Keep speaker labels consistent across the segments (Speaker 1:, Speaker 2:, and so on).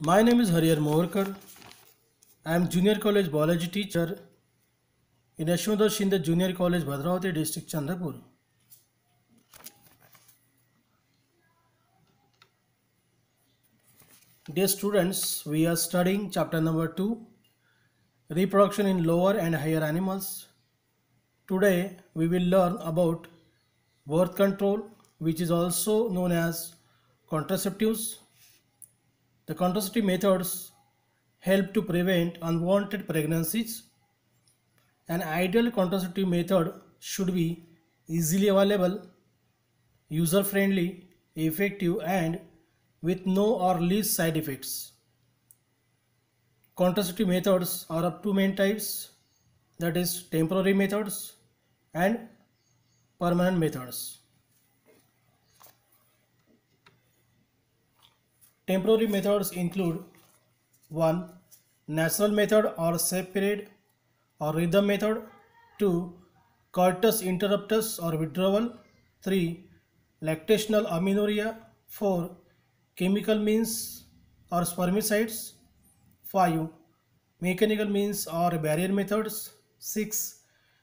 Speaker 1: My name is Hariyar Moharkar. I am Junior College Biology teacher in Yashwant Shinde Junior College, Bhadravati District, Chandrapur. Dear students, we are studying chapter number 2, Reproduction in Lower and Higher Animals. Today we will learn about birth control, which is also known as contraceptives. The contraceptive methods help to prevent unwanted pregnancies. An ideal contraceptive method should be easily available, user-friendly, effective, and with no or least side effects. Contraceptive methods are of two main types, that is temporary methods and permanent methods. Temporary methods include 1. Natural method or safe period or rhythm method. 2. Coitus interruptus or withdrawal. 3. Lactational amenorrhea. 4. Chemical means or spermicides. 5. Mechanical means or barrier methods. 6.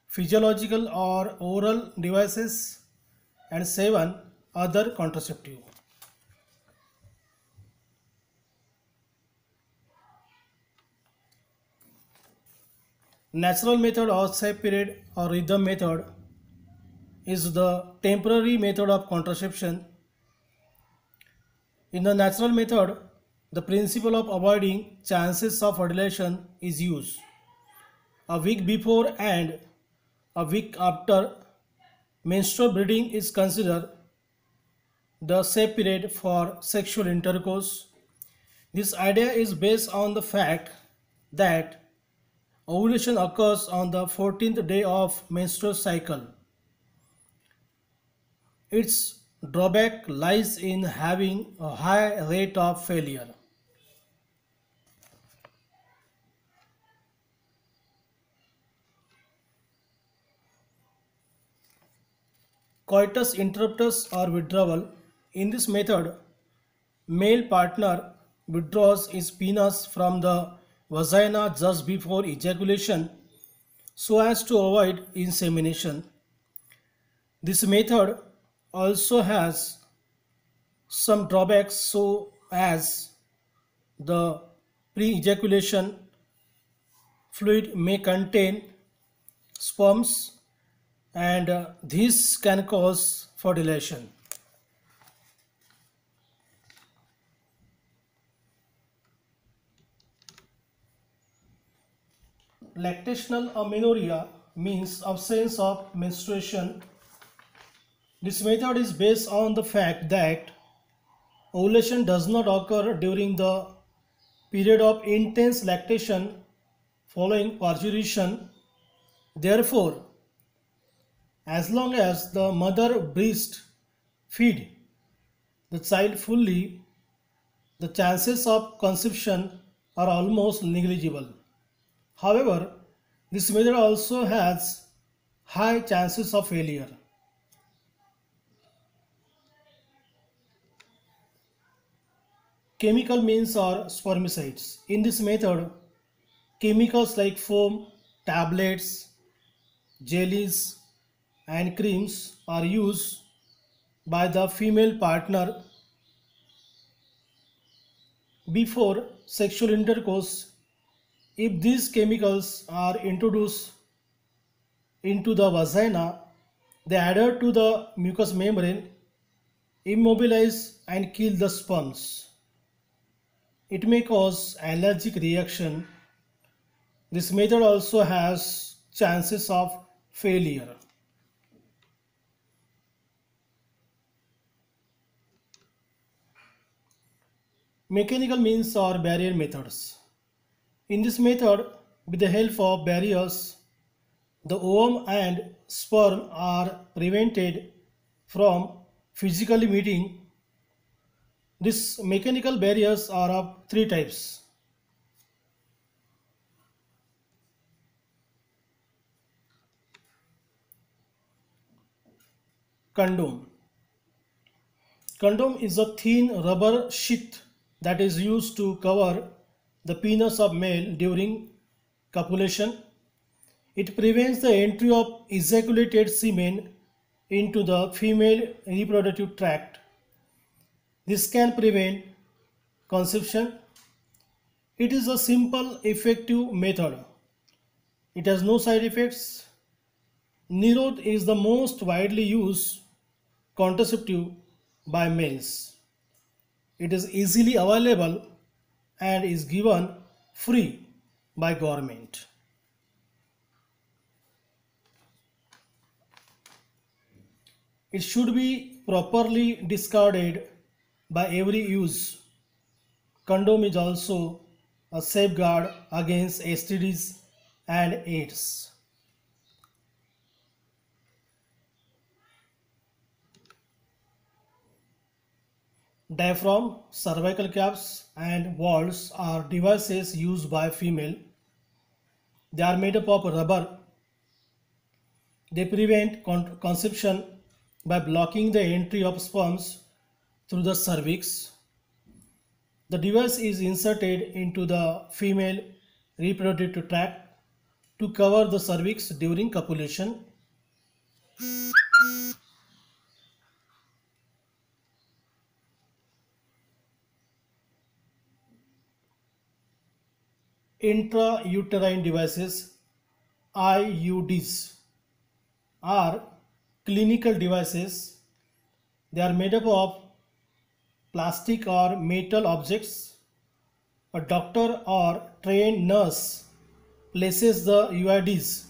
Speaker 1: Physiological or oral devices. And 7. Other contraceptive. Natural method or safe period or rhythm method is the temporary method of contraception. In the natural method, the principle of avoiding chances of fertilization is used. A week before and a week after menstrual bleeding is considered the safe period for sexual intercourse. This idea is based on the fact that ovulation occurs on the 14th day of menstrual cycle. Its drawback lies in having a high rate of failure. Coitus interruptus or withdrawal. In this method, male partner withdraws his penis from the vagina just before ejaculation so as to avoid insemination. This method also has some drawbacks, so as the pre-ejaculation fluid may contain sperms and this can cause fertilization. Lactational amenorrhea means absence of menstruation. This method is based on the fact that ovulation does not occur during the period of intense lactation following parturition. Therefore, as long as the mother breast feed the child fully, the chances of conception are almost negligible. However, this method also has high chances of failure. Chemical means or spermicides. In this method, chemicals like foam, tablets, jellies, and creams are used by the female partner before sexual intercourse. If these chemicals are introduced into the vagina, they adhere to the mucous membrane, immobilize and kill the sperms. It may cause allergic reaction. This method also has chances of failure. Mechanical means or barrier methods. In this method, with the help of barriers, the ovum and sperm are prevented from physically meeting. These mechanical barriers are of three types. Condom. Condom is a thin rubber sheath that is used to cover the penis of male during copulation. It prevents the entry of ejaculated semen into the female reproductive tract. This can prevent conception. It is a simple, effective method. It has no side effects. Nirod is the most widely used contraceptive by males. It is easily available and is given free by government. It should be properly discarded by every use. Condom is also a safeguard against STDs and AIDS. Diaphragm, cervical caps and valves are devices used by female. They are made up of rubber. They prevent conception by blocking the entry of sperms through the cervix. The device is inserted into the female reproductive tract to cover the cervix during copulation. Intrauterine devices, IUDs, are clinical devices. They are made up of plastic or metal objects. A doctor or trained nurse places the UIDs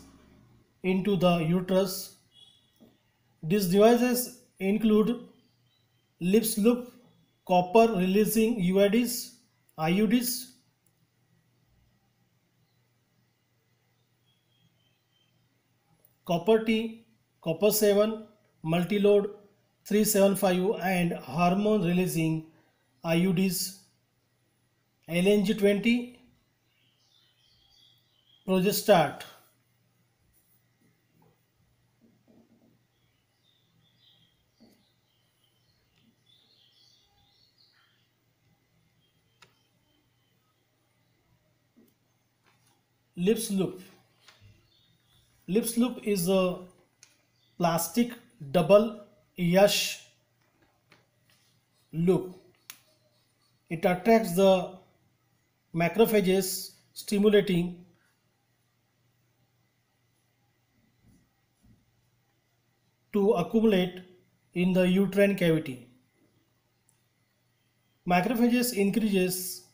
Speaker 1: into the uterus. These devices include lips loop, copper releasing UIDs, IUDs, copper T, copper 7, multilode 375 and hormone releasing IUDs, LNG20, Progestat. Lips loop. Lips loop is a plastic double yash loop. It attracts the macrophages, stimulating to accumulate in the uterine cavity. Macrophages increases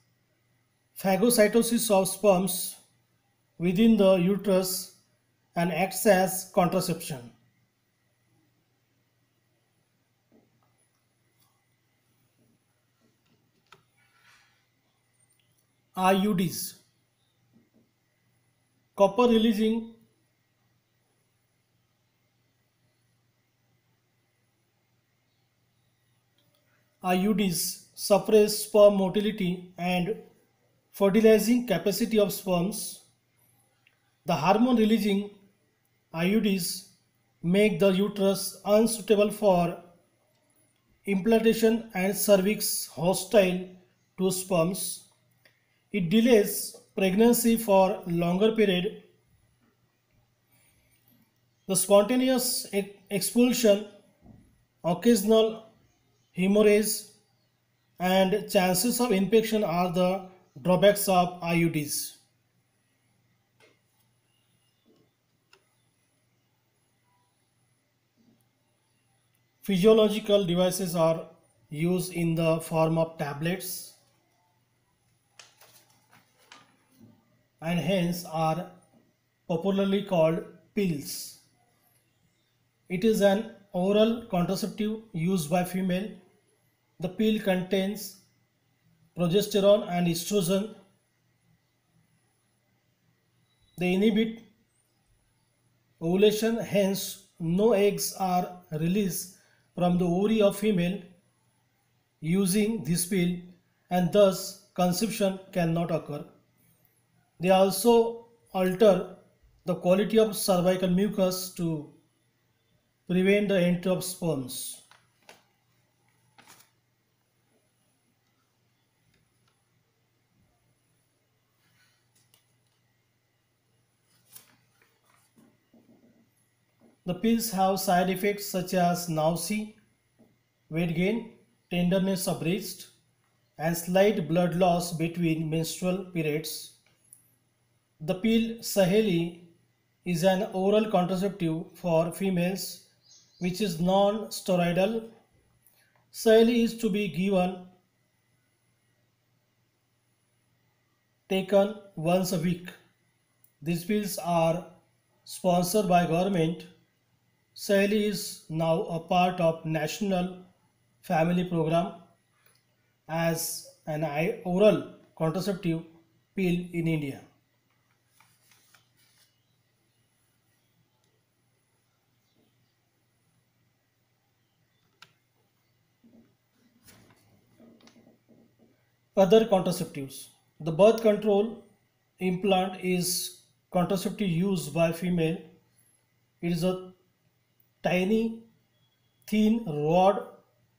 Speaker 1: phagocytosis of sperms within the uterus and acts as contraception. IUDs. Copper releasing IUDs suppress sperm motility and fertilizing capacity of sperms. The hormone releasing IUDs make the uterus unsuitable for implantation and cervix hostile to sperms. It delays pregnancy for longer period. The spontaneous expulsion, occasional hemorrhage and chances of infection are the drawbacks of IUDs. Physiological devices are used in the form of tablets and hence are popularly called pills. It is an oral contraceptive used by female. The pill contains progesterone and estrogen. They inhibit ovulation, hence no eggs are released from the ovary of female using this pill, and thus conception cannot occur. They also alter the quality of cervical mucus to prevent the entry of sperms. The pills have side effects such as nausea, weight gain, tenderness of breast, and slight blood loss between menstrual periods. The pill Saheli is an oral contraceptive for females which is non-steroidal. Saheli is to be taken once a week. These pills are sponsored by government. Saheli is now a part of National Family Program as an oral contraceptive pill in India. Other contraceptives. The birth control implant is contraceptive used by female. It is a tiny, thin rod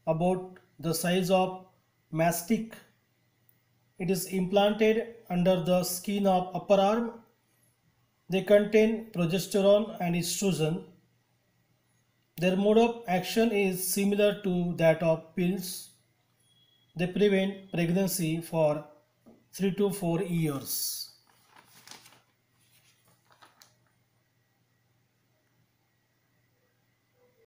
Speaker 1: about the size of mastic. It is implanted under the skin of upper arm. They contain progesterone and estrogen. Their mode of action is similar to that of pills. They prevent pregnancy for 3 to 4 years.